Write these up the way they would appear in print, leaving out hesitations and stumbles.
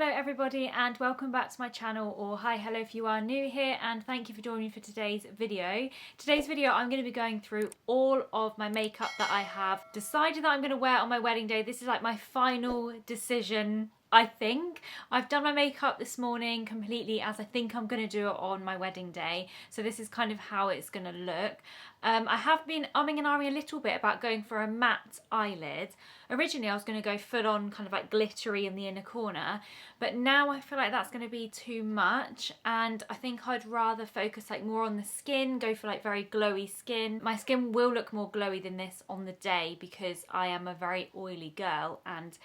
Hello everybody and welcome back to my channel, or hi, hello if you are new here, and thank you for joining me for today's video. Today's video I'm going to be going through all of my makeup that I have decided that I'm going to wear on my wedding day. This is like my final decision. I think I've done my makeup this morning completely as I think I'm going to do it on my wedding day. So this is kind of how it's going to look. I have been umming and ahhing a little bit about going for a matte eyelid. Originally I was going to go full on kind of like glittery in the inner corner, but now I feel like that's going to be too much, and I think I'd rather focus like more on the skin, go for like very glowy skin. My skin will look more glowy than this on the day because I am a very oily girl and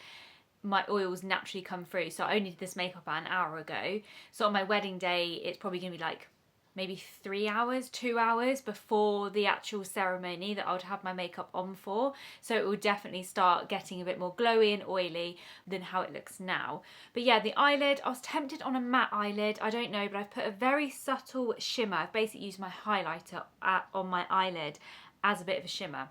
my oils naturally come through. So I only did this makeup about an hour ago. So on my wedding day, it's probably going to be like maybe 3 hours, 2 hours before the actual ceremony that I would have my makeup on for. So it will definitely start getting a bit more glowy and oily than how it looks now. But yeah, the eyelid, I was tempted on a matte eyelid. I don't know, but I've put a very subtle shimmer. I've basically used my highlighter on my eyelid as a bit of a shimmer.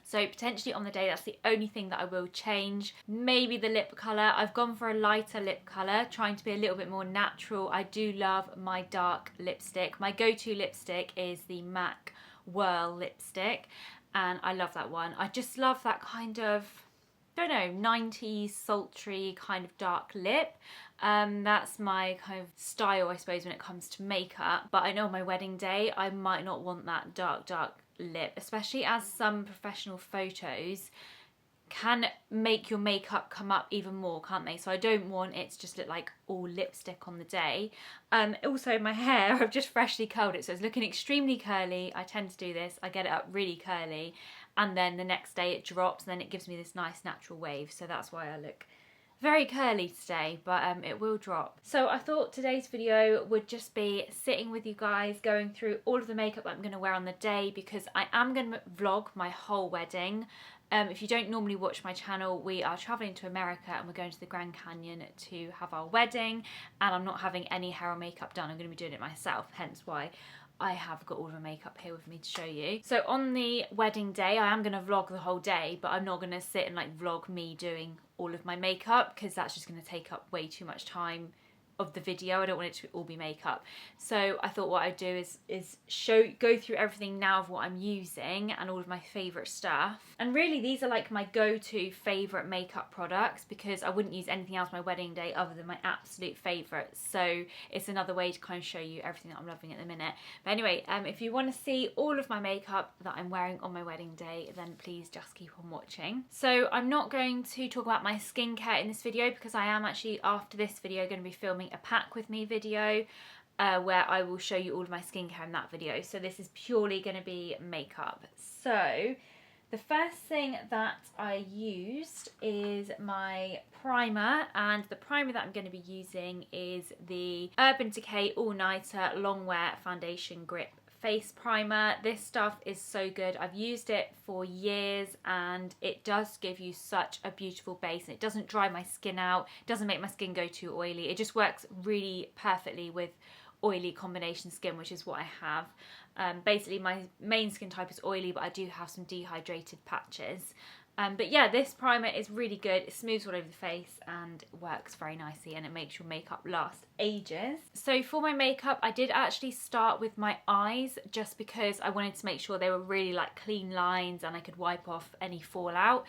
So potentially on the day, that's the only thing that I will change. Maybe the lip colour. I've gone for a lighter lip colour, trying to be a little bit more natural. I do love my dark lipstick. My go-to lipstick is the MAC Whirl lipstick, and I love that one. I just love that kind of, I don't know, 90s sultry kind of dark lip. That's my kind of style, I suppose, when it comes to makeup. But I know on my wedding day, I might not want that dark lip, especially as some professional photos can make your makeup come up even more, can't they? So I don't want it to just look like all lipstick on the day. Also my hair, I've just freshly curled it, so it's looking extremely curly. I tend to do this, I get it up really curly, and then the next day it drops, and then it gives me this nice natural wave. So that's why I look very curly today, but it will drop. So I thought today's video would just be sitting with you guys, going through all of the makeup that I'm going to wear on the day, because I am going to vlog my whole wedding. If you don't normally watch my channel, we are travelling to America and we're going to the Grand Canyon to have our wedding, and I'm not having any hair or makeup done. I'm going to be doing it myself, hence why I have got all of my makeup here with me to show you. So on the wedding day, I am going to vlog the whole day, but I'm not going to sit and like vlog me doing all of my makeup, because that's just going to take up way too much time of the video. I don't want it to all be makeup. So I thought what I'd do is go through everything now of what I'm using and all of my favourite stuff. And really these are like my go-to favourite makeup products, because I wouldn't use anything else my wedding day other than my absolute favourites. So it's another way to kind of show you everything that I'm loving at the minute. But anyway, if you want to see all of my makeup that I'm wearing on my wedding day, then please just keep on watching. So I'm not going to talk about my skincare in this video, because I am actually, after this video, going to be filming a pack with me video where I will show you all of my skincare in that video. So this is purely going to be makeup. So the first thing that I used is my primer, and the primer that I'm going to be using is the Urban Decay All Nighter Long Wear Foundation Grip Face Primer. This stuff is so good. I've used it for years and it does give you such a beautiful base, and it doesn't dry my skin out, it doesn't make my skin go too oily. It just works really perfectly with oily combination skin, which is what I have. Basically my main skin type is oily, but I do have some dehydrated patches. But yeah, this primer is really good. It smooths all over the face and works very nicely, and it makes your makeup last ages. So for my makeup, I did actually start with my eyes, just because I wanted to make sure they were really like clean lines and I could wipe off any fallout.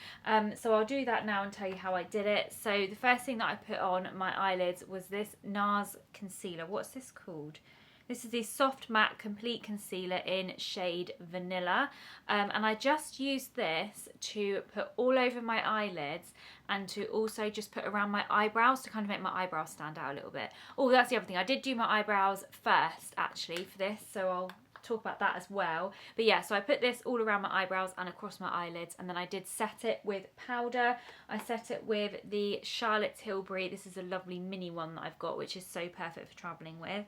So I'll do that now and tell you how I did it. So the first thing that I put on my eyelids was this NARS concealer. What's this called? This is the Soft Matte Complete Concealer in shade Vanilla, and I just used this to put all over my eyelids and to also just put around my eyebrows to kind of make my eyebrows stand out a little bit. Oh, that's the other thing. I did do my eyebrows first actually for this, so I'll talk about that as well. But yeah, so I put this all around my eyebrows and across my eyelids, and then I did set it with powder. I set it with the Charlotte Tilbury. This is a lovely mini one that I've got, which is so perfect for travelling with.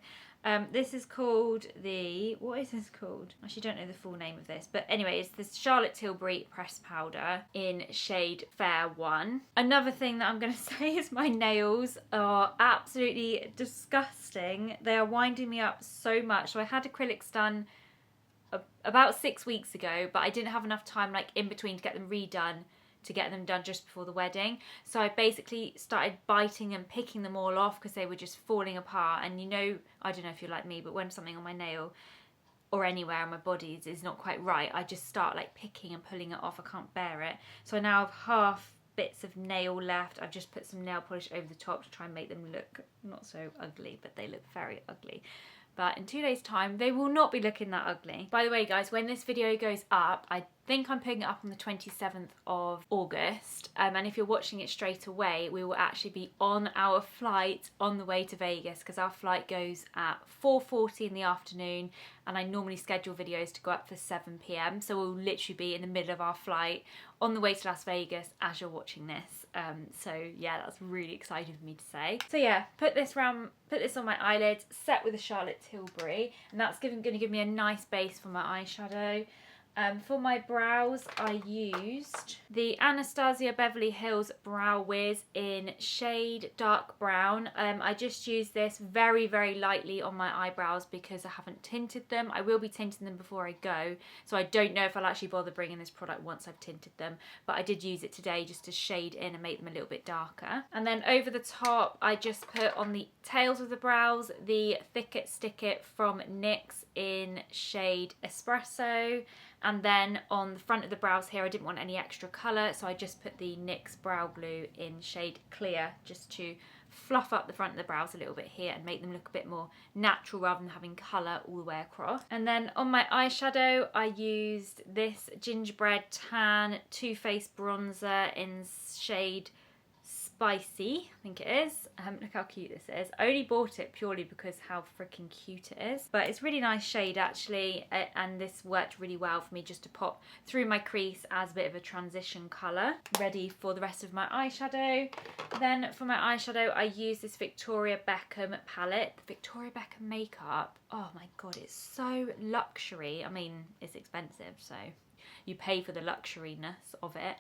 This is called the, what is this called? I actually don't know the full name of this, but anyway, it's this Charlotte Tilbury pressed powder in shade Fair 1. Another thing that I'm going to say is my nails are absolutely disgusting. They are winding me up so much. So I had acrylics done about 6 weeks ago, but I didn't have enough time like in between to get them redone to get them done just before the wedding. So I basically started biting and picking them all off because they were just falling apart. And you know, I don't know if you're like me, but when something on my nail or anywhere on my body is not quite right, I just start like picking and pulling it off. I can't bear it. So I now have half bits of nail left. I've just put some nail polish over the top to try and make them look not so ugly, but they look very ugly. But in 2 days' time, they will not be looking that ugly. By the way, guys, when this video goes up, I think I'm putting it up on the 27th of August. And if you're watching it straight away, we will actually be on our flight on the way to Vegas, because our flight goes at 4:40 in the afternoon, and I normally schedule videos to go up for 7 p.m. So we'll literally be in the middle of our flight on the way to Las Vegas as you're watching this. So yeah, that's really exciting for me to say. So yeah, put this on my eyelids, set with a Charlotte Tilbury, and that's going to give me a nice base for my eyeshadow. For my brows, I used the Anastasia Beverly Hills Brow Wiz in shade dark brown. I just used this very, very lightly on my eyebrows because I haven't tinted them. I will be tinting them before I go, so I don't know if I'll actually bother bringing this product once I've tinted them, but I did use it today just to shade in and make them a little bit darker. And then over the top, I just put on the tails of the brows the Thick It Stick It from NYX in shade Espresso. And then on the front of the brows here, I didn't want any extra colour, so I just put the NYX Brow Glue in shade Clear, just to fluff up the front of the brows a little bit here and make them look a bit more natural rather than having colour all the way across. And then on my eyeshadow, I used this Gingerbread Tan Too Faced bronzer in shade Spicy, I think it is. Look how cute this is. I only bought it purely because how freaking cute it is. But it's a really nice shade actually, and this worked really well for me just to pop through my crease as a bit of a transition colour. Ready for the rest of my eyeshadow. Then for my eyeshadow, I use this Victoria Beckham palette. The Victoria Beckham makeup, oh my god, it's so luxury. I mean, it's expensive, so you pay for the luxuriness of it.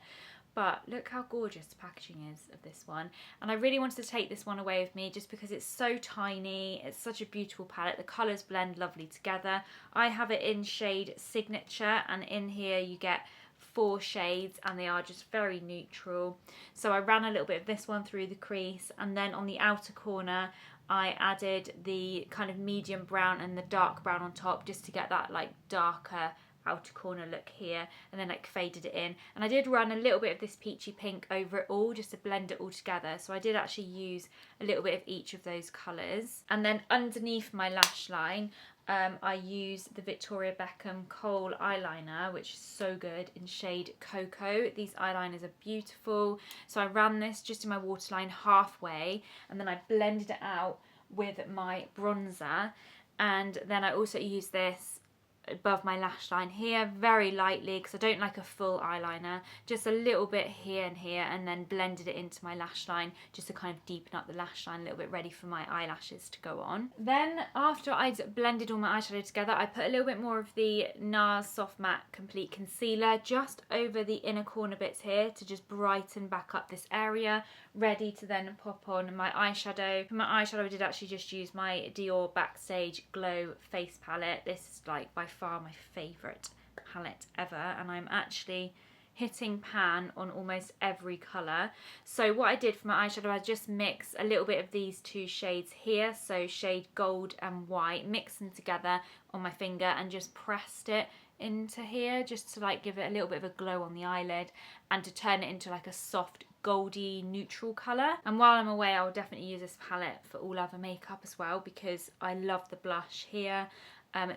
But look how gorgeous the packaging is of this one. And I really wanted to take this one away with me just because it's so tiny. It's such a beautiful palette. The colours blend lovely together. I have it in shade Signature, and in here you get 4 shades and they are just very neutral. So I ran a little bit of this one through the crease, and then on the outer corner I added the kind of medium brown and the dark brown on top just to get that like darker outer corner look here, and then like faded it in. And I did run a little bit of this peachy pink over it all just to blend it all together, so I did actually use a little bit of each of those colours. And then underneath my lash line, I used the Victoria Beckham Kohl eyeliner, which is so good, in shade Cocoa. These eyeliners are beautiful. So I ran this just in my waterline halfway, and then I blended it out with my bronzer. And then I also used this above my lash line here very lightly because I don't like a full eyeliner, just a little bit here and here, and then blended it into my lash line just to kind of deepen up the lash line a little bit, ready for my eyelashes to go on. Then after I'd blended all my eyeshadow together, I put a little bit more of the NARS Soft Matte Complete Concealer just over the inner corner bits here to just brighten back up this area, ready to then pop on my eyeshadow. For my eyeshadow, I did actually just use my Dior Backstage Glow Face Palette. This is like by far my favourite palette ever, and I'm actually hitting pan on almost every colour. So what I did for my eyeshadow, I just mixed a little bit of these 2 shades here, so shade Gold and White, mixed them together on my finger and just pressed it into here just to like give it a little bit of a glow on the eyelid and to turn it into like a soft goldy neutral colour. And while I'm away, I'll definitely use this palette for all other makeup as well because I love the blush here.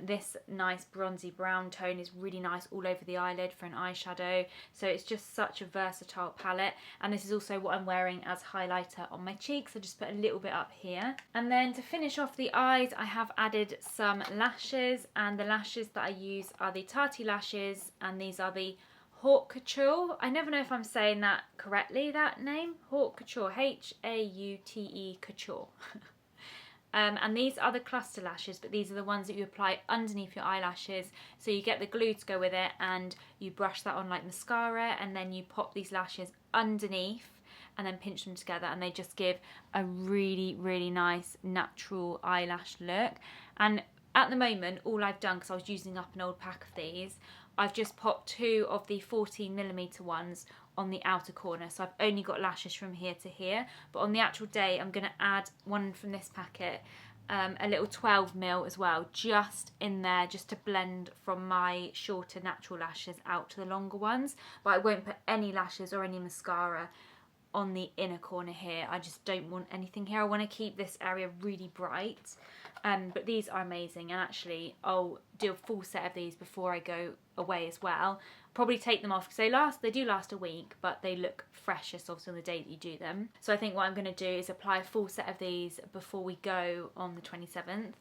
This nice bronzy brown tone is really nice all over the eyelid for an eyeshadow, so it's just such a versatile palette. And this is also what I'm wearing as highlighter on my cheeks. I just put a little bit up here. And then to finish off the eyes, I have added some lashes, and the lashes that I use are the Tati lashes, and these are the Haute Couture. I never know if I'm saying that correctly, that name. Haute Couture, H-A-U-T-E Couture. And these are the cluster lashes, but these are the ones that you apply underneath your eyelashes. So you get the glue to go with it and you brush that on like mascara, and then you pop these lashes underneath and then pinch them together, and they just give a really, really nice natural eyelash look. And at the moment, all I've done, because I was using up an old pack of these, I've just popped 2 of the 14mm ones on the outer corner. So I've only got lashes from here to here, but on the actual day I'm going to add one from this packet, a little 12mm as well, just in there, just to blend from my shorter natural lashes out to the longer ones. But I won't put any lashes or any mascara on the inner corner here. I just don't want anything here. I want to keep this area really bright. But these are amazing, and actually I'll do a full set of these before I go away as well. Probably take them off because they do last a week, but they look freshest obviously on the day that you do them. So I think what I'm going to do is apply a full set of these before we go on the 27th,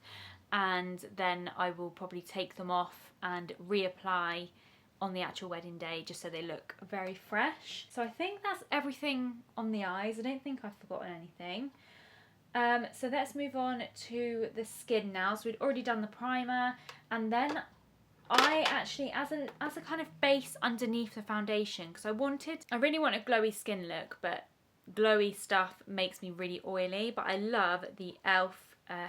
and then I will probably take them off and reapply on the actual wedding day, just so they look very fresh. So I think that's everything on the eyes. I don't think I've forgotten anything. So let's move on to the skin now. So we'd already done the primer, and then I actually, as a kind of base underneath the foundation, because I really want a glowy skin look, but glowy stuff makes me really oily. But I love the e.l.f.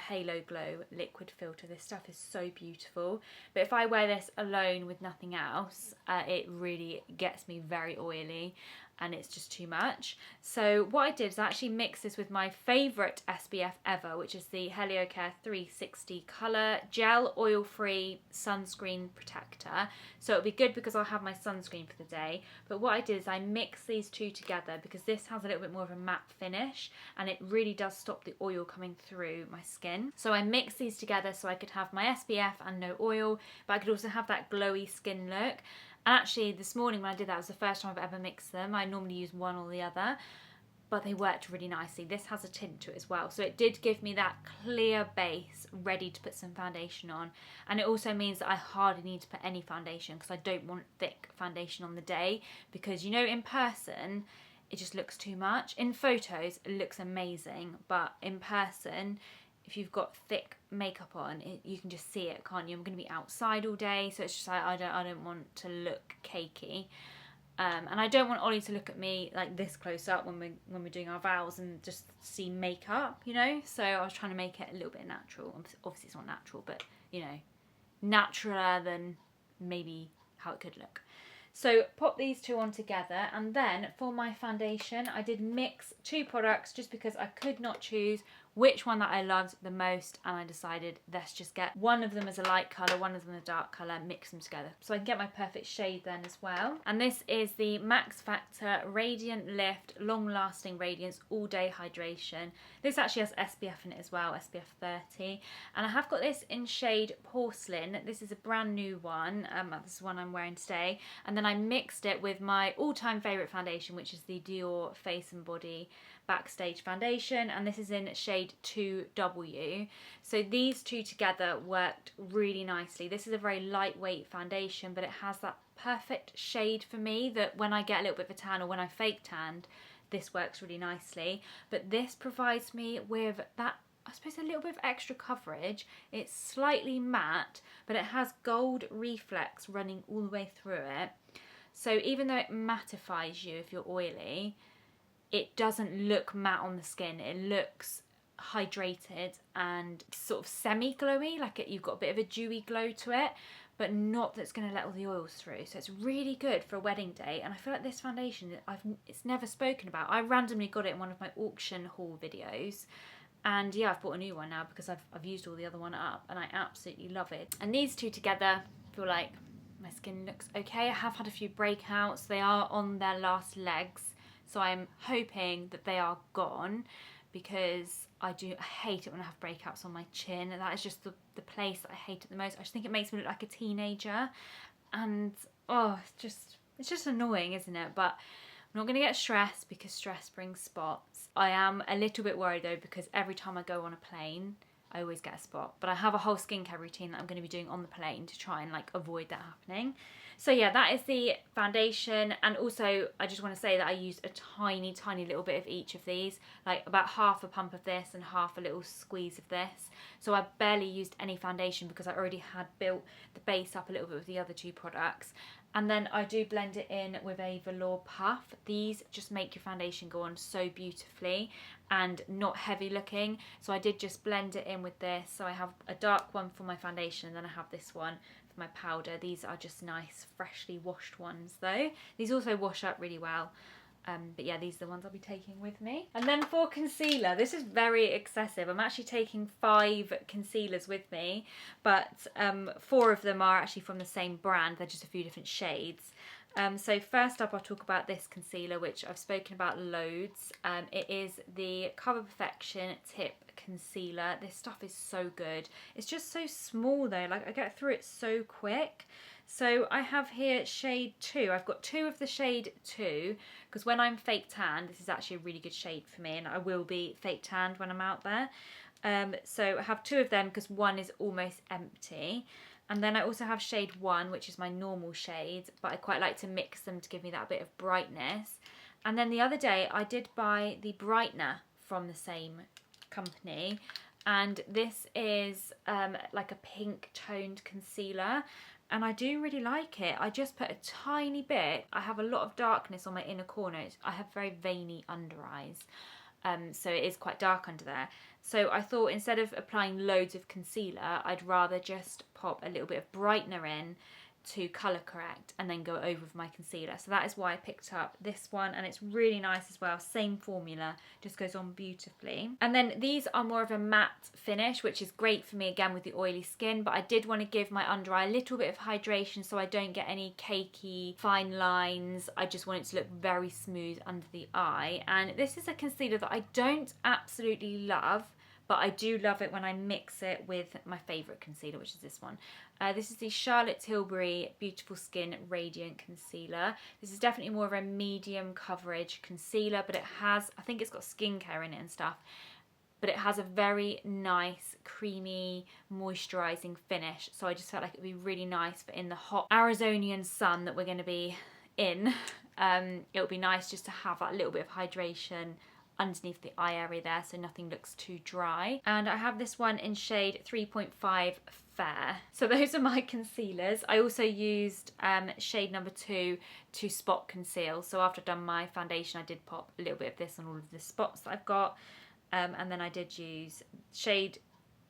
Halo Glow liquid filter. This stuff is so beautiful, but if I wear this alone with nothing else, it really gets me very oily, and it's just too much. So what I did is I actually mix this with my favourite SPF ever, which is the Heliocare 360 Colour Gel Oil-Free Sunscreen Protector. So it'll be good because I'll have my sunscreen for the day. But what I did is I mixed these two together because this has a little bit more of a matte finish, and it really does stop the oil coming through my skin. So I mixed these together so I could have my SPF and no oil, but I could also have that glowy skin look. And actually this morning when I did that, it was the first time I've ever mixed them. I normally use one or the other, but they worked really nicely. This has a tint to it as well, so it did give me that clear base ready to put some foundation on. And it also means that I hardly need to put any foundation because I don't want thick foundation on the day, because you know, in person it just looks too much. In photos it looks amazing, but in person, if you've got thick makeup on, you can just see it, can't you? I'm going to be outside all day, so it's just like I don't want to look cakey, and I don't want Ollie to look at me like this close up when we're doing our vows and just see makeup, you know. So I was trying to make it a little bit natural. Obviously it's not natural, but you know, naturaler than maybe how it could look. So pop these two on together, and then for my foundation I did mix two products just because I could not choose which one that I loved the most, and I decided let's just get one of them as a light colour, one of them a dark colour, mix them together so I can get my perfect shade then as well. And this is the Max Factor Radiant Lift Long Lasting Radiance All Day Hydration. This actually has SPF in it as well, SPF 30, and I have got this in shade Porcelain. This is a brand new one, this is one I'm wearing today, and then I mixed it with my all-time favourite foundation, which is the Dior Face and Body Backstage Foundation, and this is in shade 2W. So these two together worked really nicely. This is a very lightweight foundation, but it has that perfect shade for me that when I get a little bit of a tan or when I fake tanned, this works really nicely. But this provides me with that, I suppose, a little bit of extra coverage. It's slightly matte, but it has gold reflex running all the way through it. So even though it mattifies you if you're oily, it doesn't look matte on the skin. It looks hydrated and sort of semi-glowy, like you've got a bit of a dewy glow to it, but not that's going to let all the oils through. So it's really good for a wedding day, and I feel like this foundation, it's never spoken about. I randomly got it in one of my auction haul videos, and yeah, I've bought a new one now because I've used all the other one up, and I absolutely love it. And these two together feel like my skin looks okay. I have had a few breakouts. They are on their last legs, so I'm hoping that they are gone, because I hate it when I have breakouts on my chin. That is just the place that I hate it the most. I just think it makes me look like a teenager, and oh, it's just annoying, isn't it? But I'm not going to get stressed because stress brings spots. I am a little bit worried though, because every time I go on a plane I always get a spot, but I have a whole skincare routine that I'm going to be doing on the plane to try and like avoid that happening. So yeah, that is the foundation, and also I just want to say that I used a tiny little bit of each of these, like about half a pump of this and half a little squeeze of this. So I barely used any foundation because I already had built the base up a little bit with the other two products. And then I do blend it in with a velour puff. These just make your foundation go on so beautifully, and not heavy looking, so I did just blend it in with this. So I have a dark one for my foundation, and then I have this one for my powder. These are just nice freshly washed ones though. These also wash up really well. But yeah, these are the ones I'll be taking with me. And then for concealer, this is very excessive. I'm actually taking 5 concealers with me, but 4 of them are actually from the same brand. They're just a few different shades. So first up, I'll talk about this concealer, which I've spoken about loads. It is the Cover Perfection Tip Concealer. This stuff is so good. It's just so small though, like I get through it so quick. So I have here shade 2. I've got 2 of the shade 2 because when I'm fake tan, this is actually a really good shade for me, and I will be fake tanned when I'm out there. So I have 2 of them because one is almost empty. And then I also have shade 1, which is my normal shade, but I quite like to mix them to give me that bit of brightness. And then the other day I did buy the brightener from the same company, and this is like a pink toned concealer. And I do really like it. I just put a tiny bit. I have a lot of darkness on my inner corners. I have very veiny under eyes. So it is quite dark under there. So I thought instead of applying loads of concealer, I'd rather just pop a little bit of brightener in to colour correct and then go over with my concealer. So that is why I picked up this one, and it's really nice as well. Same formula, just goes on beautifully. And then these are more of a matte finish, which is great for me again with the oily skin, but I did want to give my under eye a little bit of hydration so I don't get any cakey fine lines. I just want it to look very smooth under the eye. And this is a concealer that I don't absolutely love, but I do love it when I mix it with my favourite concealer, which is this one. This is the Charlotte Tilbury Beautiful Skin Radiant Concealer. This is definitely more of a medium coverage concealer, but it has, I think it's got skincare in it and stuff, but it has a very nice, creamy, moisturising finish. So I just felt like it would be really nice for in the hot Arizonian sun that we're going to be in. It would be nice just to have that little bit of hydration underneath the eye area there so nothing looks too dry. And I have this one in shade 3.5 Fair. So those are my concealers. I also used shade number 2 to spot conceal. So after I've done my foundation, I did pop a little bit of this on all of the spots that I've got. And then I did use shade,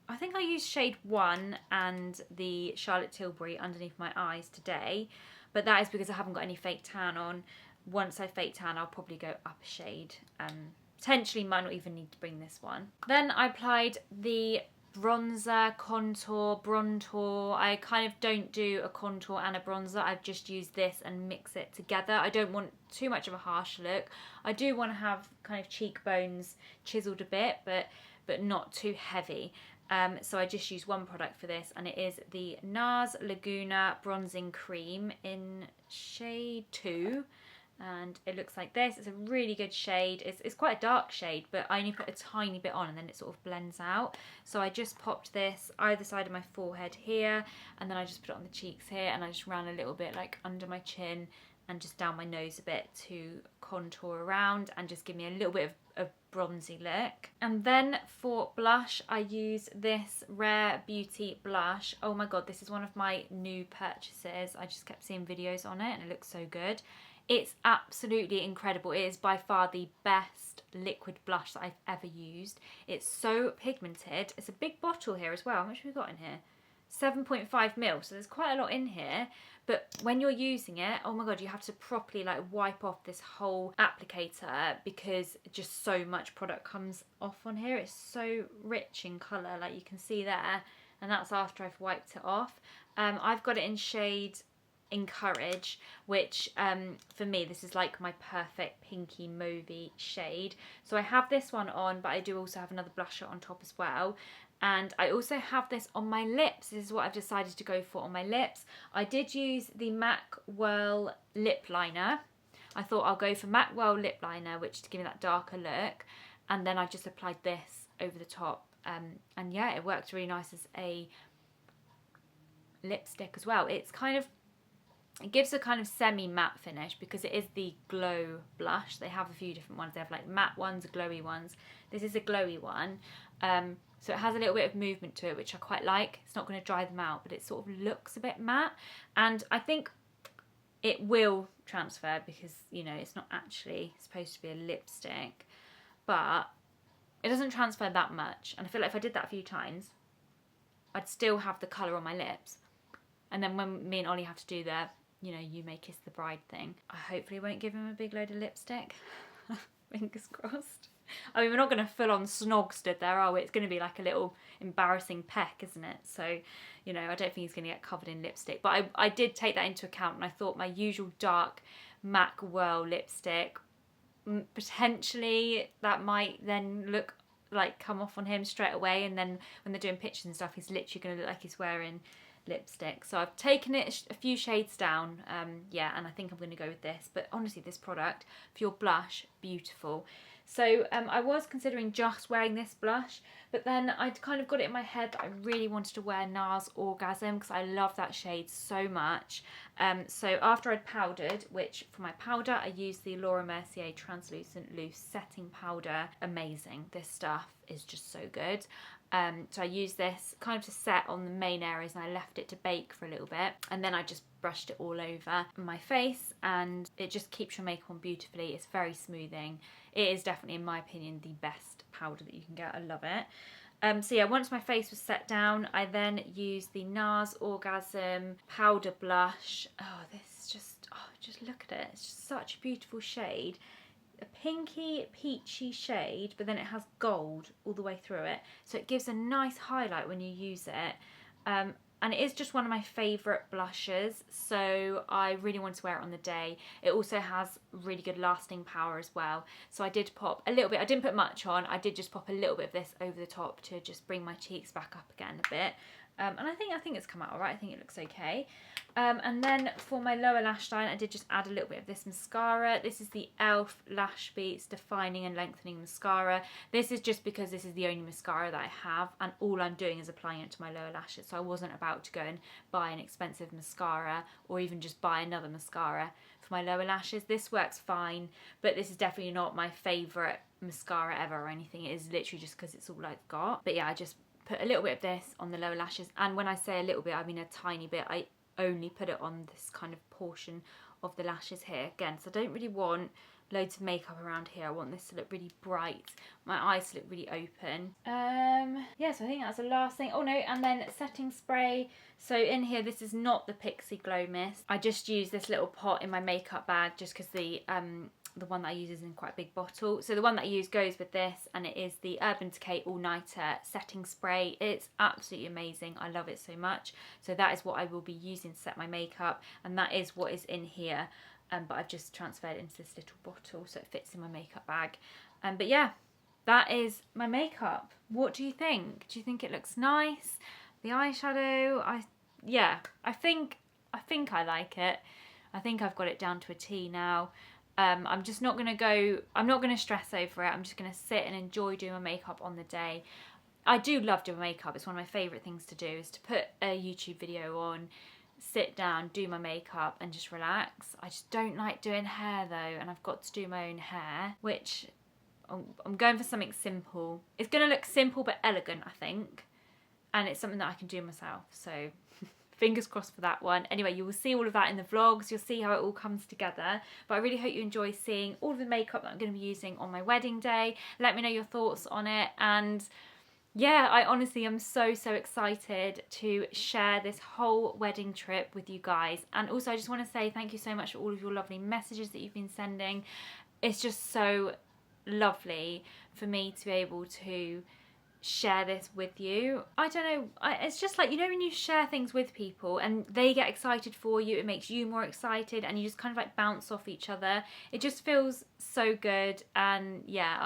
I think I used shade 1 and the Charlotte Tilbury underneath my eyes today. But that is because I haven't got any fake tan on. Once I fake tan, I'll probably go up a shade. Potentially might not even need to bring this one. Then I applied the bronzer, contour, bronzer. I kind of don't do a contour and a bronzer. I've just used this and mix it together. I don't want too much of a harsh look. I do want to have kind of cheekbones chiseled a bit, but not too heavy. So I just use one product for this, and it is the NARS Laguna Bronzing Cream in shade 2. And it looks like this. It's a really good shade. It's quite a dark shade, but I only put a tiny bit on and then it sort of blends out. So I just popped this either side of my forehead here, and then I just put it on the cheeks here, and I just ran a little bit like under my chin and just down my nose a bit to contour around and just give me a little bit of bronzy look. And then for blush, I use this Rare Beauty blush. Oh my god, this is one of my new purchases. I just kept seeing videos on it and it looks so good. It's absolutely incredible. It is by far the best liquid blush that I've ever used. It's so pigmented. It's a big bottle here as well. How much have we got in here? 7.5ml, so there's quite a lot in here. But when you're using it, oh my god, you have to properly like wipe off this whole applicator because just so much product comes off on here. It's so rich in colour, like you can see there, and that's after I've wiped it off. I've got it in shade Encourage, which for me this is like my perfect pinky mauvey shade. So I have this one on, but I do also have another blusher on top as well. And I also have this on my lips. This is what I've decided to go for on my lips. I did use the MAC Whirl lip liner. I thought I'll go for MAC Whirl lip liner, which to give me that darker look. And then I just applied this over the top. And yeah, it worked really nice as a lipstick as well. It's kind of, it gives a kind of semi-matte finish because it is the glow blush. They have a few different ones. They have like matte ones, glowy ones. This is a glowy one. So it has a little bit of movement to it, which I quite like. It's not going to dry them out, but it sort of looks a bit matte. And I think it will transfer because, you know, it's not actually supposed to be a lipstick. But it doesn't transfer that much. And I feel like if I did that a few times, I'd still have the colour on my lips. And then when me and Ollie have to do the, you know, you may kiss the bride thing, I hopefully won't give him a big load of lipstick. Fingers crossed. I mean, we're not going to full on snog stood there, are we? It's going to be like a little embarrassing peck, isn't it? So, you know, I don't think he's going to get covered in lipstick. But I did take that into account, and I thought my usual dark MAC Whirl lipstick, potentially that might then look like come off on him straight away, and then when they're doing pictures and stuff, he's literally going to look like he's wearing lipstick. So I've taken it a few shades down, yeah, and I think I'm going to go with this. But honestly, this product for your blush, beautiful. So I was considering just wearing this blush, but then I'd kind of got it in my head that I really wanted to wear NARS Orgasm because I love that shade so much. So after I'd powdered, which for my powder I used the Laura Mercier Translucent Loose Setting Powder. Amazing. This stuff is just so good. So I used this kind of to set on the main areas, and I left it to bake for a little bit, and then I just brushed it all over my face, and it just keeps your makeup on beautifully. It's very smoothing. It is definitely, in my opinion, the best powder that you can get. I love it. So yeah, once my face was set down, I then used the NARS Orgasm Powder Blush. Oh, this is just, oh, just look at it. It's just such a beautiful shade. A pinky peachy shade, but then it has gold all the way through it, so it gives a nice highlight when you use it, and it is just one of my favourite blushes, so I really want to wear it on the day. It also has really good lasting power as well, so I did pop a little bit. I didn't put much on, I did just pop a little bit of this over the top to just bring my cheeks back up again a bit. And I think it's come out alright. I think it looks okay. And then for my lower lash line, I did just add a little bit of this mascara. This is the e.l.f. Lash Beats Defining and Lengthening Mascara. This is just because this is the only mascara that I have, and all I'm doing is applying it to my lower lashes. So I wasn't about to go and buy an expensive mascara, or even just buy another mascara for my lower lashes. This works fine, but this is definitely not my favourite mascara ever or anything. It is literally just because it's all I've got. But yeah, I just put a little bit of this on the lower lashes, and when I say a little bit, I mean a tiny bit. I only put it on this kind of portion of the lashes here again, so I don't really want loads of makeup around here. I want this to look really bright, my eyes to look really open. Yeah, so I think that's the last thing. Oh no, and then setting spray. So in here, this is not the Pixie Glow Mist. I just use this little pot in my makeup bag just because the one that I use is in quite a big bottle. So the one that I use goes with this, and it is the Urban Decay All Nighter Setting Spray. It's absolutely amazing. I love it so much. So that is what I will be using to set my makeup, and that is what is in here. But I've just transferred it into this little bottle so it fits in my makeup bag. But yeah, that is my makeup. What do you think? Do you think it looks nice? The eyeshadow, I think I like it. I think I've got it down to a T now. I'm just not going to I'm not going to stress over it. I'm just going to sit and enjoy doing my makeup on the day. I do love doing makeup. It's one of my favourite things to do, is to put a YouTube video on, sit down, do my makeup and just relax. I just don't like doing hair though, and I've got to do my own hair, which I'm going for something simple. It's going to look simple but elegant, I think, and it's something that I can do myself, so fingers crossed for that one. Anyway, you will see all of that in the vlogs. You'll see how it all comes together. But I really hope you enjoy seeing all of the makeup that I'm going to be using on my wedding day. Let me know your thoughts on it. And yeah, I honestly am so excited to share this whole wedding trip with you guys. And also I just want to say thank you so much for all of your lovely messages that you've been sending. It's just so lovely for me to be able to share this with you. I don't know, it's just like, you know, when you share things with people and they get excited for you, it makes you more excited, and you just kind of like bounce off each other. It just feels so good, and yeah,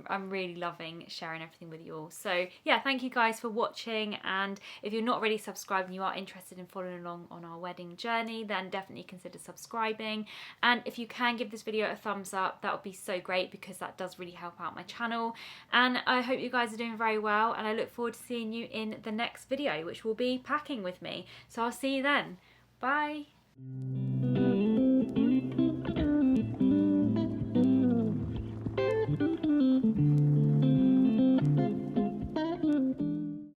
I'm really loving sharing everything with you all. So yeah, thank you guys for watching, and if you're not already subscribed and you are interested in following along on our wedding journey, then definitely consider subscribing. And if you can give this video a thumbs up, that would be so great, because that does really help out my channel. And I hope you guys are doing very well, and I look forward to seeing you in the next video, which will be packing with me. So I'll see you then. Bye.